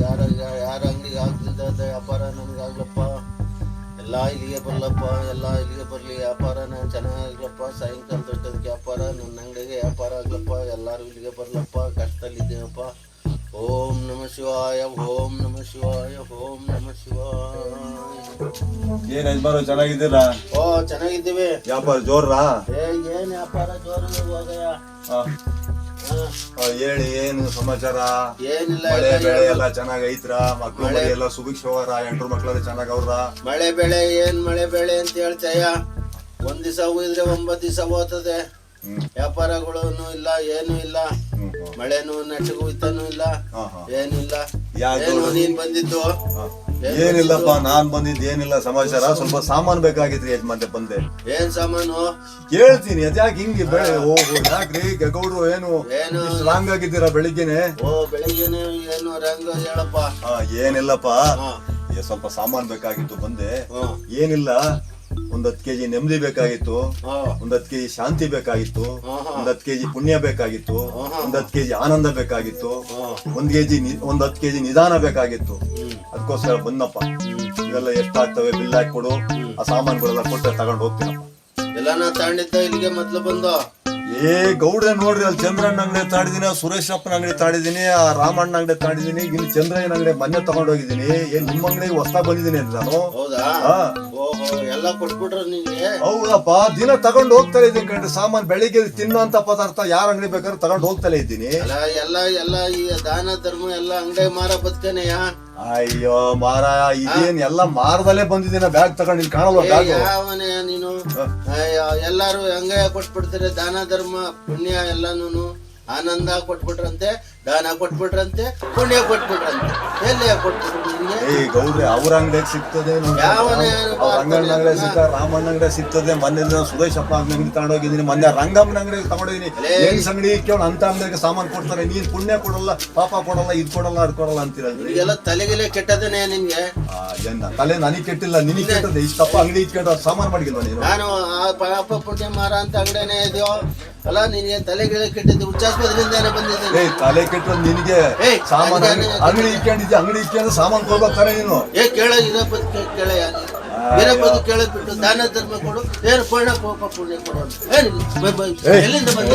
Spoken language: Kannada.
ಯಾರ ಅಂಗಡಿಗೆ ಆಗ್ತಿದ್ದ ವ್ಯಾಪಾರ ನನಗಾಗ್ಲಪ್ಪ. ಎಲ್ಲ ಇಲ್ಲಿಗೆ ಬರ್ಲಪ್ಪ, ಎಲ್ಲ ಇಲ್ಲಿಗೆ ಬರಲಿ. ವ್ಯಾಪಾರ ನಾನು ಚೆನ್ನಾಗ್ಲಪ್ಪ. ಸಾಯಂಕಾಲ ದೊಡ್ಡದಕ್ಕೆ ವ್ಯಾಪಾರ, ನನ್ನ ಅಂಗಡಿಗೆ ವ್ಯಾಪಾರ ಆಗ್ಲಪ್ಪ. ಎಲ್ಲರೂ ಇಲ್ಲಿಗೆ ಬರ್ಲಪ್ಪ. ಕಷ್ಟದಲ್ಲಿದ್ದೀನಪ್ಪ. ಓಂ ನಮ ಶಿವಾಯ, ಓಂ ನಮ ಶಿವಾಯ, ಓಂ ನಮ ಶಿವಾಯ. ಏನ್ ಯಜಮಾನ ಚೆನ್ನಾಗಿದ್ದೀರಾ? ಓ ಚೆನ್ನಾಗಿದ್ದೀವಿ. ವ್ಯಾಪಾರ ಜೋರ್ರಾ? ಏನ್ ವ್ಯಾಪಾರ ಜೋರು ಹೋಗಯ್ಯ. ಹೇಳಿ, ಏನು ಸಮಾಚಾರ? ಏನಿಲ್ಲ, ಮಳೆ ಬೆಳೆ ಎಲ್ಲ ಚೆನ್ನಾಗ್ ಐತ್ರ? ಮಕ್ಳು ಮಳೆ ಎಲ್ಲ ಸುಭಿಕ್ಷವರ? ಹೆಂಡ್ರು ಮಕ್ಳೆಲ್ಲ ಚೆನ್ನಾಗ್ ಅವ್ರ? ಮಳೆ ಬೆಳೆ ಏನ್ ಮಳೆ ಬೆಳೆ ಅಂತ ಹೇಳ್ತಯ್ಯ. ಒಂದ್ ದಿವಸ ಹೋಗಿದ್ರೆ 9 ದಿವಸ ಹೋಗ್ತದೆ. ವ್ಯಾಪಾರಗಳು ಇಲ್ಲ, ಏನು ಇಲ್ಲ. ಮಳೆನು ನೆಟ್ಟಿಗೂ ಇತ್ತನೂ ಇಲ್ಲ, ಏನಿಲ್ಲ. ನೀನ್ ಬಂದಿದ್ದು? ಏನಿಲ್ಲಪ್ಪ, ನಾನ್ ಬಂದಿದ್ದು ಏನಿಲ್ಲ ಸಮಾಚಾರ. ಸ್ವಲ್ಪ ಸಾಮಾನು ಬೇಕಾಗಿತ್ರಿ ಯಜಮಾನ್ರೆ, ಬಂದೆ. ಏನ್ ಸಾಮಾನು? ಕೇಳ್ತೀನಿ. ಅದ್ಯಾಕೆ ಹಿಂಗೆ ಬೆಳೆ ಯಾಕ್ರಿ ಗೌಡ್ರು? ಏನು ರಾಂಗ್ ಆಗಿದ್ದೀರಾ ಬೆಳಿಗ್ಗೆನೆ? ಓ ಬೆಳಿಗ್ಗೆನೆ ಏನು ರಂಗ ಹೇಳಪ್ಪ. ಏನಿಲ್ಲಪ್ಪ, ಸ್ವಲ್ಪ ಸಾಮಾನು ಬೇಕಾಗಿತ್ತು, ಬಂದೆ. ಏನಿಲ್ಲ, 10 kg ನೆಮ್ಮದಿ ಬೇಕಾಗಿತ್ತು, 10 kg ಶಾಂತಿ ಬೇಕಾಗಿತ್ತು, 10 kg ಪುಣ್ಯ ಬೇಕಾಗಿತ್ತು, 10 kg ಆನಂದ ಬೇಕಾಗಿತ್ತು, 10 kg ನಿಧಾನ ಬೇಕಾಗಿತ್ತು. ಅದಕ್ಕೋಸ್ಕರ ಬಂದಪ್ಪ. ಇವೆಲ್ಲ ಎಷ್ಟಾಗ್ತವೆ ಬಿಲ್ ಹಾಕೊಡು, ಆ ಸಾಮಾನುಗಳೆಲ್ಲ ಕೊಟ್ಟರೆ ತಗೊಂಡು ಹೋಗ್ತೀನಪ್ಪ. ಎಲ್ಲ ನಾ ತಾಂಡಿದ್ದ ಇಲ್ಲಿಗೆ ಮೊದ್ಲು ಬಂದು. ಗೌಡ್ರೆ ನೋಡ್ರಿ, ಅಲ್ಲಿ ಚಂದ್ರಣ್ಣ ಅಂಗಡಿ ತಾಡಿದೀನಿ, ಸುರೇಶಪ್ಪನ ಅಂಗಡಿ ತಾಡಿದೀನಿ, ಆ ರಾಮಣ್ಣ ಅಂಗಡಿ ತಾಡಿದೀನಿ, ಇಲ್ಲಿ ಚಂದ್ರಯ್ಯನ ಅಂಗಡಿ ಮೊನ್ನೆ ತಗೊಂಡ್ ಹೋಗಿದ್ದೀನಿ. ಏನ್ ನಿಮ್ಮ ಅಂಗಡಿಗೆ ಹೊಸ ಬಂದಿದ್ದೀನಿ ಅಂತ ನಾನು. ಹೌದಾ? ಎಲ್ಲ ಕೊಟ್ಬಿಟ್ರ ನಿನ್ಗೆ? ಹೌದಪ್ಪ, ದಿನ ತಗೊಂಡು ಹೋಗ್ತಾನೆ ಇದ್ದೀನಿ ಕಣ್ರಿ ಸಾಮಾನು. ಬೆಳಿಗ್ಗೆ ತಿನ್ನೋಂತ ಪದಾರ್ಥ ಯಾರ ಅಂಗಡಿ ಬೇಕಾದ್ರೆ ತಗೊಂಡು ಹೋಗ್ತಾನೆ ಇದ್ದೀನಿ. ಎಲ್ಲ ಈ ದಾನ ಧರ್ಮ ಎಲ್ಲ ಅಂಗಡಿ ಮಾರ ಬದುಕನೆಯ. ಅಯ್ಯೋ ಮಾರಾಯ, ಇದೇನ್ ಎಲ್ಲ ಮಾರದಲ್ಲೇ ಬಂದಿದ್ದೀನ. ಬ್ಯಾಗ್ ತಗೊಂಡು ಇಲ್ಲಿ ಕಾಣಲ್ವ ಬ್ಯಾಗ್? ಯಾವನೇ ನೀನು? ಎಲ್ಲಾರು ಹಂಗ ಕೊಟ್ಬಿಡ್ತಾರೆ. ದಾನ ಧರ್ಮ ಪುಣ್ಯ ಎಲ್ಲಾನು ಆನಂದ ಕೊಟ್ಬಿಟ್ರಂತೆ, ದಾನ ಕೊಟ್ಬಿಟ್ರಂತೆ, ಪುಣ್ಯ ಕೊಟ್ಬಿಟ್ರಂತೆ. ಎಲ್ಲಿ ಕೊಟ್ಬಿಟ್ರು ನಿನ್ಗೆ? ಗೌಡ್ರೆ, ಅವ್ರ ಅಂಗಡಿಗೆ ಸಿಗ್ತದೆ, ರಂಗಣ್ಣ ಅಂಗಡಿ ಸಿಗ್ತದೆ, ರಾಮಣ್ಣ ಅಂಗಡಿ ಸಿಗ್ತದೆ. ಮೊನ್ನೆ ಸುರೇಶಪ್ಪ ಅಂಗಡಿ ತಗೊಂಡೋಗಿದ್ದೀನಿ, ಮೊನ್ನೆ ರಂಗಮ್ಮನ ಅಂಗಡಿಗೆ ತಗೊಂಡೋಗಿದ್ದೀನಿ. ಹೆಂಗ್ಸ್ ಅಂಗಡಿ ಕೇಳ ಅಂತ ಅಂಗಡಿಗೆ ಸಾಮಾನು ಕೊಡ್ತಾರೆ. ನೀನ್ ಪುಣ್ಯ ಕೊಡಲ್ಲ, ಪಾಪ ಕೊಡಲ್ಲ, ಇದ್ ಕೊಡಲ್ಲ, ಅದ್ ಕೊಡಲ್ಲ ಅಂತೀರಲ್ರಿ. ಎಲ್ಲ ತಲೆಗಿಲೆ ಕೆಟ್ಟದನೇ ನಿನ್ಗೆ? ತಲೆ ನನಗೆ ಕೆಟ್ಟಿಲ್ಲ, ನಿನಗೆ ಕೆಟ್ಟದೆ. ಇಷ್ಟಪ್ಪ ಅಂಗಡಿ ಇಟ್ಕೊಂಡು ಸಾಮಾನು ಮಾಡಿಲ್ವ ನೀನು? ನಾನು ಪಾಪ ಪುಣ್ಯ ಮಾರ ಅಂತ ಅಂಗಡಿನೇ ಇದೆಯೋ ಅಲ್ಲ. ನಿನ್ಗೆ ತಲೆಗಿಲೆ ಕೆಟ್ಟಿದ್ದು ಹುಚ್ಚಾಸ್ಪತ್ರೆಯಿಂದಾನೆ ಬಂದಿದ್ದೀನಿ. ತಲೆ ಕೆಟ್ಟ ನಿನಗೆ ಸಾಮಾನು ಅಂಗಡಿ ಇಟ್ಕೊಂಡಿದ್ದೆ, ಅಂಗಡಿ ಇಟ್ಕೊಂಡು ಸಾಮಾನು ಕೊಡ್ಬೇಕಾರೆ ನೀನು. ಕೇಳ ಇರಬದು ಕೇಳ, ಇರಬದು ಕೇಳಬಿಟ್ಟು ದಾನ ಧರ್ಮ ಕೊಡು, ಏನು ಪುಣ್ಯ ಪುಣ್ಯ ಕೊಡು. ಎಲ್ಲಿಂದ ಬಂದ?